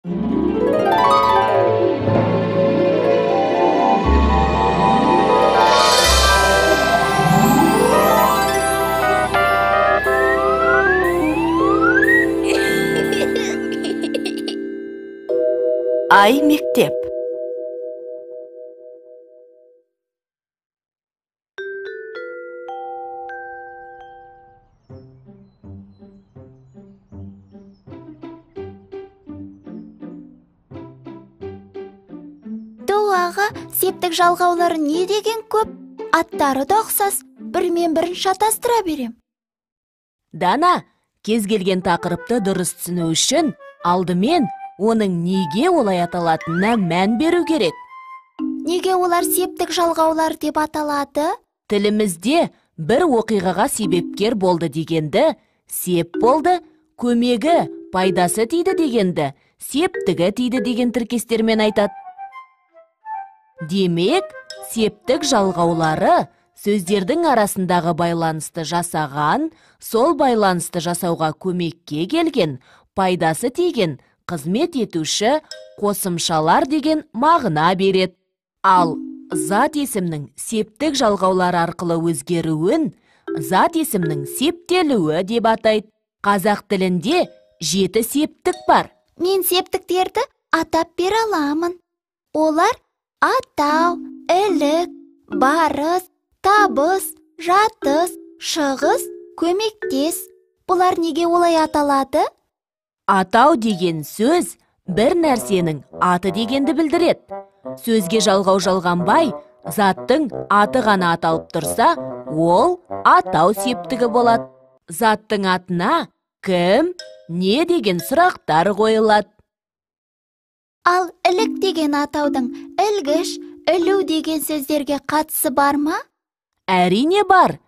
Ай мектеп. Доғаға септік жалғаулары не деген көп, аттары да ұқсас, бірмен-бірін шатастыра берем. Дана, кез келген тақырыпты дұрыс түсіну үшін алдымен оның неге олай аталатынына мән беру керек. Неге олар септік жалғаулар деп аталады? Тілімізде бір оқиғаға себепкер болды дегенді сеп болды, көмегі, пайдасы тиді дегенді септігі тиді деген тіркестермен айтады. Демек, септік жалғаулары сөздердің арасындағы байланысты жасаған, сол байланысты жасауға көмекке келген, пайдасы тиген, қызмет етуші қосымшалар деген мағына береді. Ал зат есімнің септік жалғаулары арқылы өзгеруін зат есімнің септелуі деп атайды. Қазақ тілінде 7 септік бар. Мен септіктерді атап бере аламын. Олар атау, ілік, барыс, табыс, жатыс, шығыс, көмектес. Бұлар неге олай аталады? Атау деген сөз бір нәрсенің аты дегенді білдіреді. Сөзге жалғау жалғанбай, заттың аты ғана аталып тұрса, ол атау септігі болады. Заттың атына кім, не деген сұрақтар қойылады. Ал ілік деген атаудың ілгіш, ілу деген сөздерге қатысы бар ма? Әрине бар.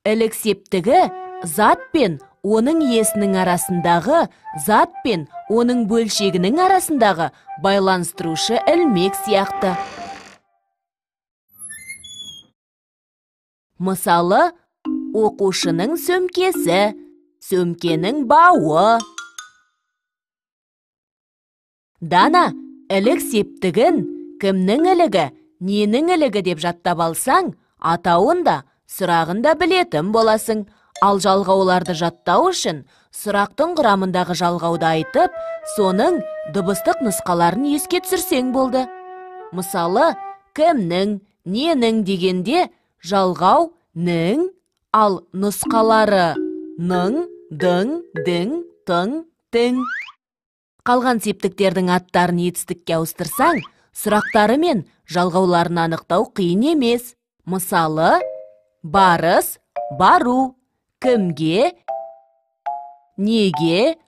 Ілік септігі зат пен оның иесінің арасындағы, зат пен оның бөлшегінің арасындағы байланыстырушы ілмек сияқты. Мысалы, оқушының сөмкесі, сөмкенің бауы. Дана, ілік септігін кімнің ілігі, ненің ілігі деп жаттап алсаң, атауын да, сұрағын да білетін боласың. Ал жалғауларды жаттау үшін сұрақтың құрамындағы жалғауды айтып, соның дыбыстық нұсқаларын еске түсірсең болды. Мысалы, кімнің, ненің дегенде жалғау нің, ал нұсқалары ның, дың, дің, тың, тің. Қалған септіктердің аттарын етістікке ауыстырсаң, сұрақтары мен жалғауларын анықтау қиын емес. Мысалы, барыс, бару. Кімге, неге,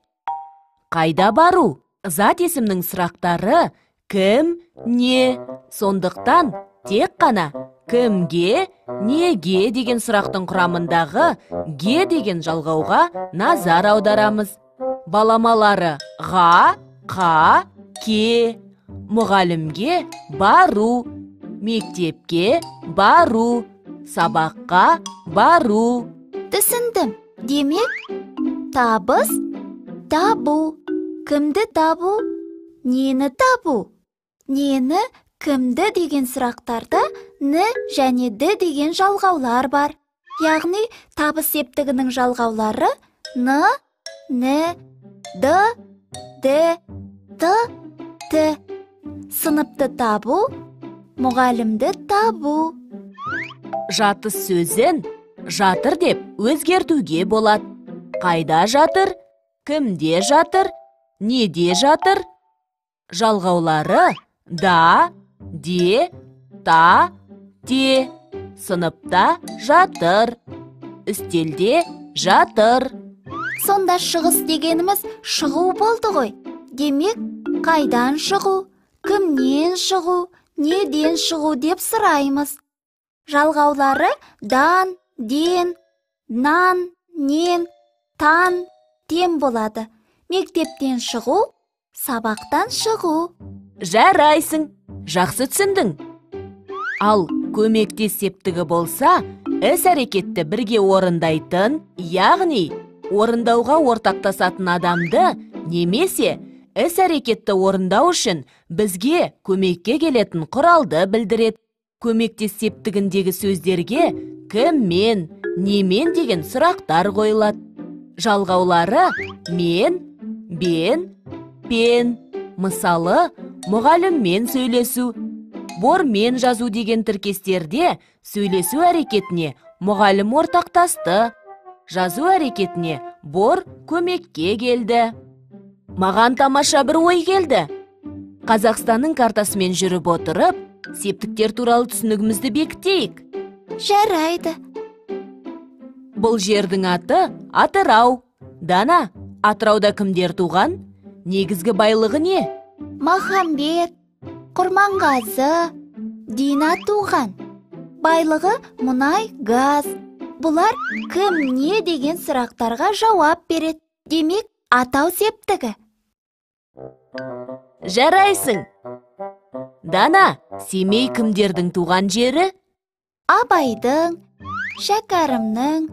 қайда бару? Зат есімнің сұрақтары кім, не. Сондықтан тек қана кімге, неге деген сұрақтың құрамындағы ге деген жалғауға назар аударамыз. Баламалары ға, қа, ке. Мұғалімге бару, мектепке бару, сабаққа бару. Түсіндім. Демек, табыс, табу. Кімді табу? Нені табу? Нені, кімді деген сұрақтарда ні және ді деген жалғаулар бар. Яғни, табыс септігінің жалғаулары ны, ні, ды, ді, ты, ті. Сыныпты табу, мұғалімді табу. Жатыс сөзін жатыр деп өзгертуге болады. Қайда жатыр, кімде жатыр, неде жатыр? Жалғаулары да, де, та, те. Сыныпта жатыр, үстелде жатыр. Сонда шығыс дегеніміз шығу болды ғой. Демек, қайдан шығу, кімнен шығу, неден шығу деп сұраймыз. Жалғаулары дан, ден, нан, нен, тан, тен болады. Мектептен шығу, сабақтан шығу. Жарайсың, жақсы түсіндің. Ал көмектес септігі болса, іс-әрекетті бірге орындайтын, яғни орындауға ортақтасатын адамды немесе іс-әрекетті орындау үшін бізге көмекке келетін құралды білдіреді. Көмектес септігіндегі сөздерге кіммен, немен деген сұрақтар қойылады. Жалғаулары мен, бен, пен. Мысалы, мұғаліммен сөйлесу. Бормен жазу деген тіркестерде сөйлесу әрекетіне мұғалім ортақтасты. Жазу әрекетіне бор көмекке келді. Маған тамаша бір ой келді. Қазақстанның картасымен жүріп отырып, септіктер туралы түсінігімізді бекітейік. Жарайды. Бұл жердің аты Атырау. Дана, Атырауда кімдер туған? Негізгі байлығы не? Махамбет, Құрманғазы, Дина туған. Байлығы мұнай, газ. Бұлар кім, не деген сұрақтарға жауап береді. Демек, атау септігі. Жарайсың. Дана, Семей кімдердің туған жері? Абайдың, Шәкәрімнің,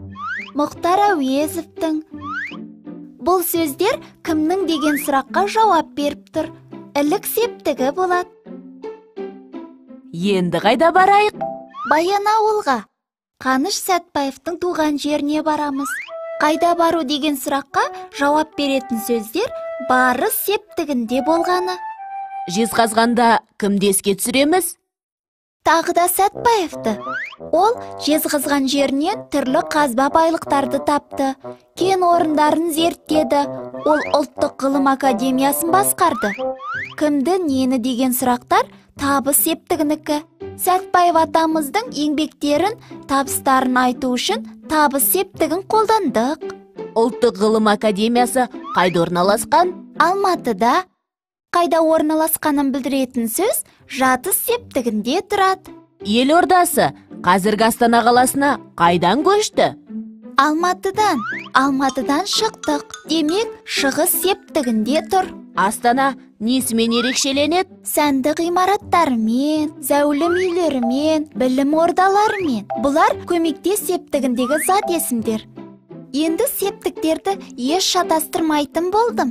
Мұхтар Әуезовтің. Бұл сөздер кімнің деген сұраққа жауап беріп тұр. Ілік септігі болады. Енді қайда барайық? Баянауылға. Қаныш Сәтбаевтың туған жеріне барамыз. Қайда бару деген сұраққа жауап беретін сөздер барыс септігінде болғаны. Жезқазғанда кімді еске түсіреміз? Тағы да Сәтбаевты. Ол Жезқазған жерінен түрлі қазба байлықтарды тапты. Кен орындарын зерттеді. Ол ұлттық ғылым академиясын басқарды. Кімді, нені деген сұрақтар табыс септігінікі. Сәтбаев атамыздың еңбектерін, табыстарын айту үшін табыс септігін қолдандық. Ұлттық ғылым академиясы қайда орналасқан? Алматыда. Қайда орналасқанын білдіретін сөз жатыс септігінде тұрады. Елордасы қазіргі Астана қаласына қайдан көшті? Алматыдан. Алматыдан шықтық. Демек, шығыс септігінде тұр. Астана несімен ерекшеленеді? Сәнді ғимараттарымен, зәулім үйлерімен, білім ордаларымен. Бұлар көмектес септігіндегі зат есімдер. Енді септіктерді еш шатастырмайтын болдым.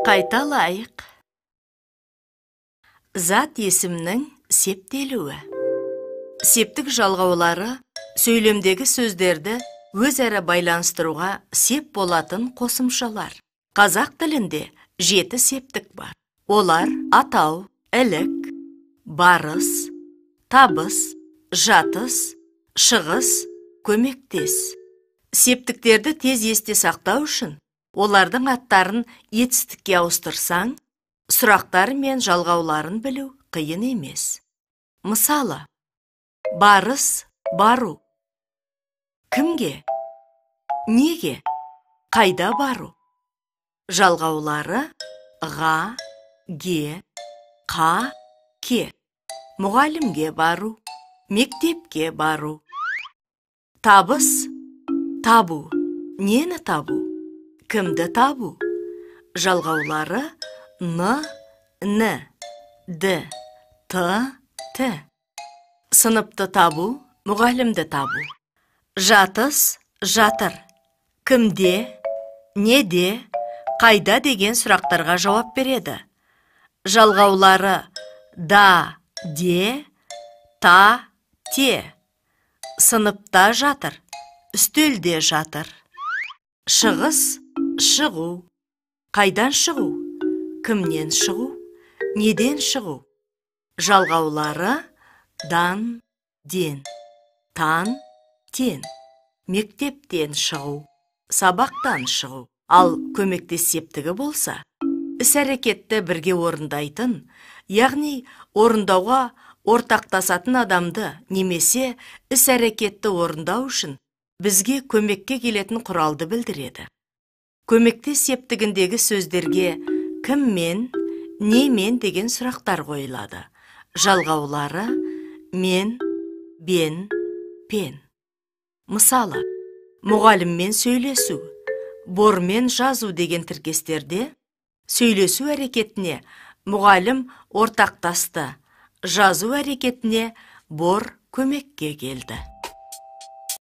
Қайталайық. Зат есімнің септелуі. Септік жалғаулары сөйлемдегі сөздерді өзара байланыстыруға сеп болатын қосымшалар. Қазақ тілінде 7 септік бар. Олар атау, ілік, барыс, табыс, жатыс, шығыс, көмектес. Септіктерді тез есте сақтау үшін олардың аттарын етістікке ауыстырсаң, сұрақтары мен жалғауларын білу қиын емес. Мысалы, барыс, бару. Кімге? Неге? Қайда бару? Жалғаулары ға, ге, қа, ке. Мұғалімге бару, мектепке бару. Табыс, табу. Нені табу? Кімді табу? Жалғаулары н, д, т. Сыныпты табу, мұғалімді табу. Жатыс, жатыр. Кімде, неде, қайда деген сұрақтарға жауап береді. Жалғаулары да, де, та, те. Сыныпта жатыр, үстелде жатыр. Шығыс, шығу. Қайдан шығу? Кімнен шығу? Неден шығу? Жалғаулары дан, ден, тан, тен. Мектептен шығу, сабақтан шығу. Ал көмектес септігі болса, іс-әрекетті бірге орындайтын, яғни орындауға ортақтасатын адамды немесе іс-әрекетті орындау үшін бізге көмекке келетін құралды білдіреді. Көмектес септігіндегі сөздерге кіммен, немен деген сұрақтар қойылады. Жалғаулары мен, бен, пен. Мысалы, мұғаліммен сөйлесу, бормен жазу деген тіркестерде сөйлесу әрекетіне мұғалім ортақтасты, жазу әрекетіне бор көмекке келді.